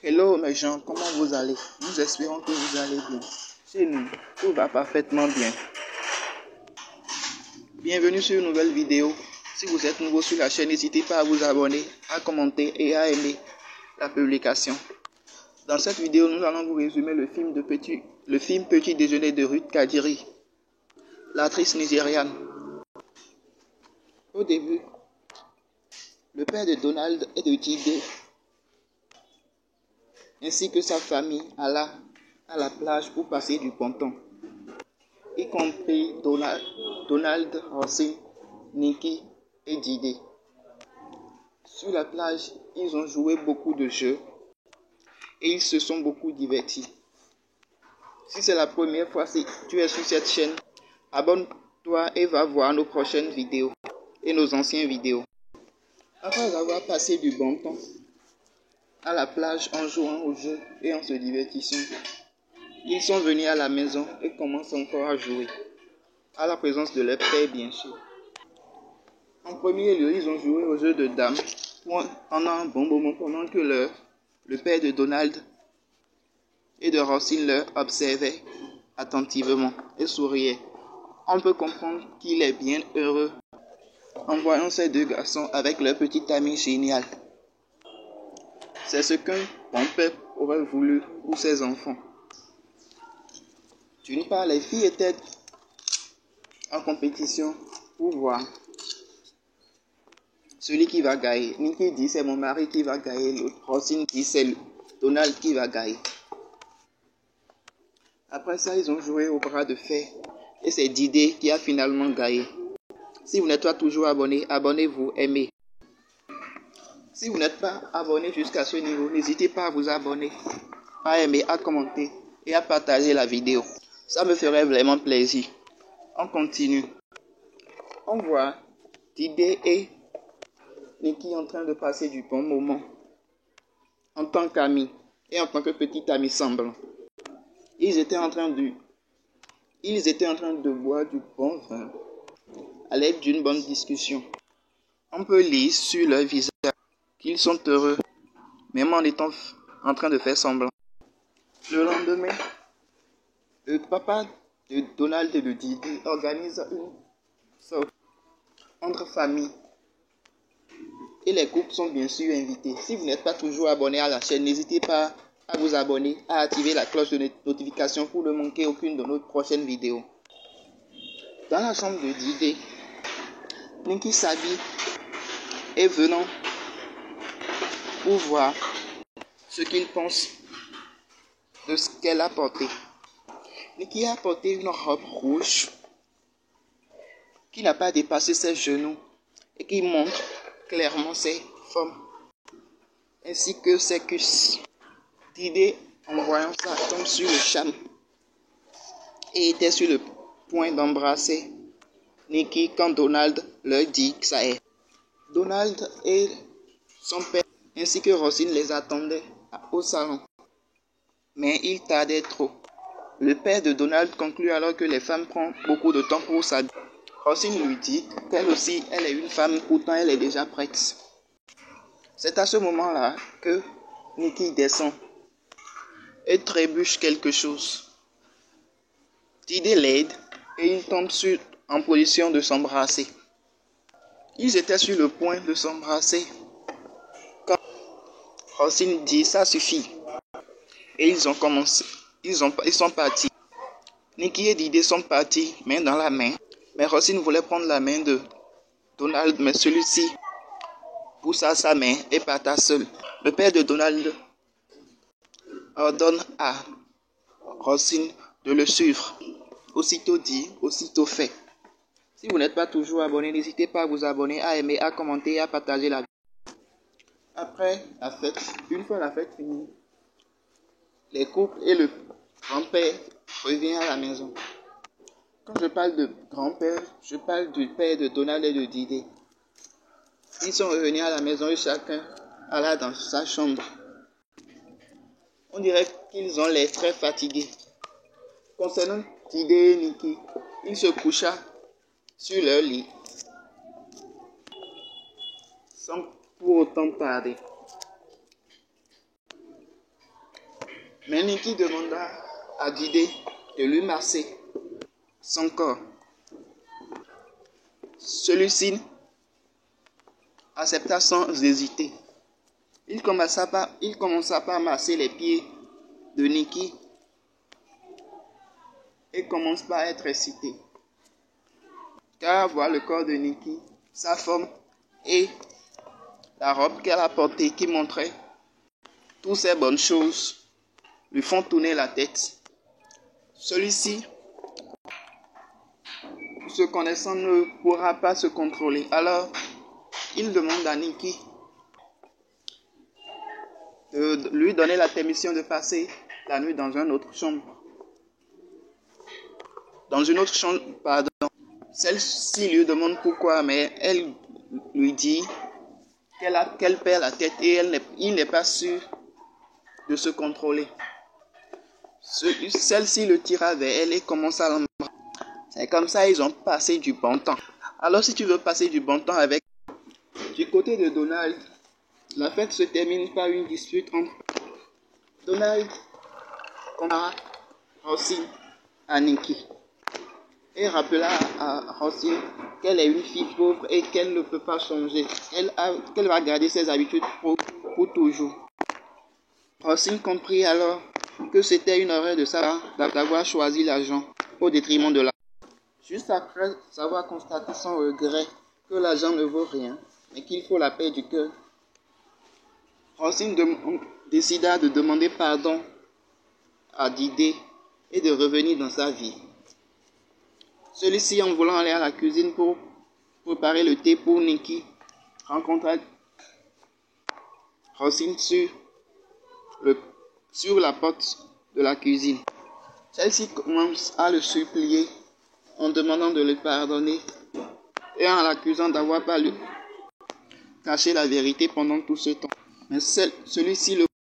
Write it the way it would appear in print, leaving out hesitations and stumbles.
Hello mes gens, comment vous allez? Nous espérons que vous allez bien. Chez nous, tout va parfaitement bien. Bienvenue sur une nouvelle vidéo. Si vous êtes nouveau sur la chaîne, n'hésitez pas à vous abonner, à commenter et à aimer la publication. Dans cette vidéo, nous allons vous résumer le film Petit Déjeuner de Ruth Kadiri, l'actrice nigériane. Au début, le père de Donald et de Jide ainsi que sa famille alla à la plage pour passer du bon temps, y compris Donald, Rosin, Nikki et Jide. Sur la plage, ils ont joué beaucoup de jeux et ils se sont beaucoup divertis. Si c'est la première fois que tu es sur cette chaîne, abonne-toi et va voir nos prochaines vidéos et nos anciennes vidéos. Après avoir passé du bon temps à la plage en jouant aux jeux et en se divertissant, ils sont venus à la maison et commencent encore à jouer, à la présence de leur père bien sûr. En premier lieu, ils ont joué au jeu de dames pendant un bon moment, pendant que le père de Donald et de Rosin leur observait attentivement et souriait. On peut comprendre qu'il est bien heureux en voyant ces deux garçons avec leur petit ami génial. C'est ce qu'un bon père aurait voulu pour ses enfants. D'une part, les filles étaient en compétition pour voir celui qui va gagner. Nikki dit c'est mon mari qui va gagner, l'autre Rosin dit c'est Donald qui va gagner. Après ça, ils ont joué au bras de fer et c'est Jide qui a finalement gagné. Si vous n'êtes pas toujours abonné, abonnez-vous, aimez. Si vous n'êtes pas abonné jusqu'à ce niveau, n'hésitez pas à vous abonner, à aimer, à commenter et à partager la vidéo. Ça me ferait vraiment plaisir. On continue. On voit Jide et Nikki en train de passer du bon moment en tant qu'amis et en tant que petit ami semblant. Ils étaient en train de boire du bon vin à l'aide d'une bonne discussion. On peut lire sur leur visage qu'ils sont heureux, même en étant en train de faire semblant. Le lendemain, le papa de Donald et de Jide organise une sorte entre familles. Et les couples sont bien sûr invités. Si vous n'êtes pas toujours abonné à la chaîne, n'hésitez pas à vous abonner, à activer la cloche de notification pour ne manquer aucune de nos prochaines vidéos. Dans la chambre de Jide, Nikki s'habille et venant pour voir ce qu'il pense de ce qu'elle a porté. Nikki a porté une robe rouge qui n'a pas dépassé ses genoux et qui montre clairement ses formes ainsi que ses cuisses. Jide, en voyant ça, tombe sur le charme et était sur le point d'embrasser Nikki quand Donald leur dit que ça est. Donald et son père ainsi que Rosin les attendaient au salon, mais il tardait trop. Le père de Donald conclut alors que les femmes prennent beaucoup de temps pour s'habiller. Rosin lui dit qu'elle aussi, elle est une femme, pourtant elle est déjà prête. C'est à ce moment-là que Nikki descend et trébuche quelque chose. Jide l'aide et ils tombent en position de s'embrasser. Ils étaient sur le point de s'embrasser quand Rosin dit ça suffit. Et ils sont partis. Nikki et Jide sont partis main dans la main. Mais Rosin voulait prendre la main de Donald, mais celui-ci poussa sa main et parta seul. Le père de Donald ordonne à Rosin de le suivre. Aussitôt dit, aussitôt fait. Si vous n'êtes pas toujours abonné, n'hésitez pas à vous abonner, à aimer, à commenter et à partager la vidéo. Après la fête, une fois la fête finie, les couples et le grand-père reviennent à la maison. Quand je parle de grand-père, je parle du père de Donald et de Jide. Ils sont revenus à la maison et chacun alla dans sa chambre. On dirait qu'ils ont l'air très fatigués. Concernant Jide et Nikki, ils se coucha sur leur lit sans pour autant tarder. Mais Nikki demanda à Didé de lui masser son corps. Celui-ci accepta sans hésiter. Il commença par masser les pieds de Nikki et commence par être excité. Car voir le corps de Nikki, sa forme et la robe qu'elle a portée qui montrait toutes ces bonnes choses lui font tourner la tête. Celui-ci, se connaissant, ne pourra pas se contrôler. Alors, il demande à Nikki de lui donner la permission de passer la nuit dans une autre chambre. Pardon. Celle-ci lui demande pourquoi, mais elle lui dit qu'elle perd la tête et il n'est pas sûr de se contrôler. Celle-ci le tira vers elle et commence à l'embrasser. C'est comme ça ils ont passé du bon temps. Alors si tu veux passer du bon temps avec, du côté de Donald, la fête se termine par une dispute entre Donald compara Rosin à Nikki et rappela à Rosin qu'elle est une fille pauvre et qu'elle ne peut pas changer. Qu'elle va garder ses habitudes pour toujours. Rosin comprit alors que c'était une erreur de sa part d'avoir choisi l'argent au détriment de la. Juste après avoir constaté sans regret que l'argent ne vaut rien, mais qu'il faut la paix du cœur, Rosin décida de demander pardon à Didé et de revenir dans sa vie. Celui-ci, en voulant aller à la cuisine pour préparer le thé pour Nikki, rencontra Rosin sur la porte de la cuisine. Celle-ci commence à le supplier en demandant de le pardonner et en l'accusant d'avoir pas caché la vérité pendant tout ce temps. Mais celui-ci le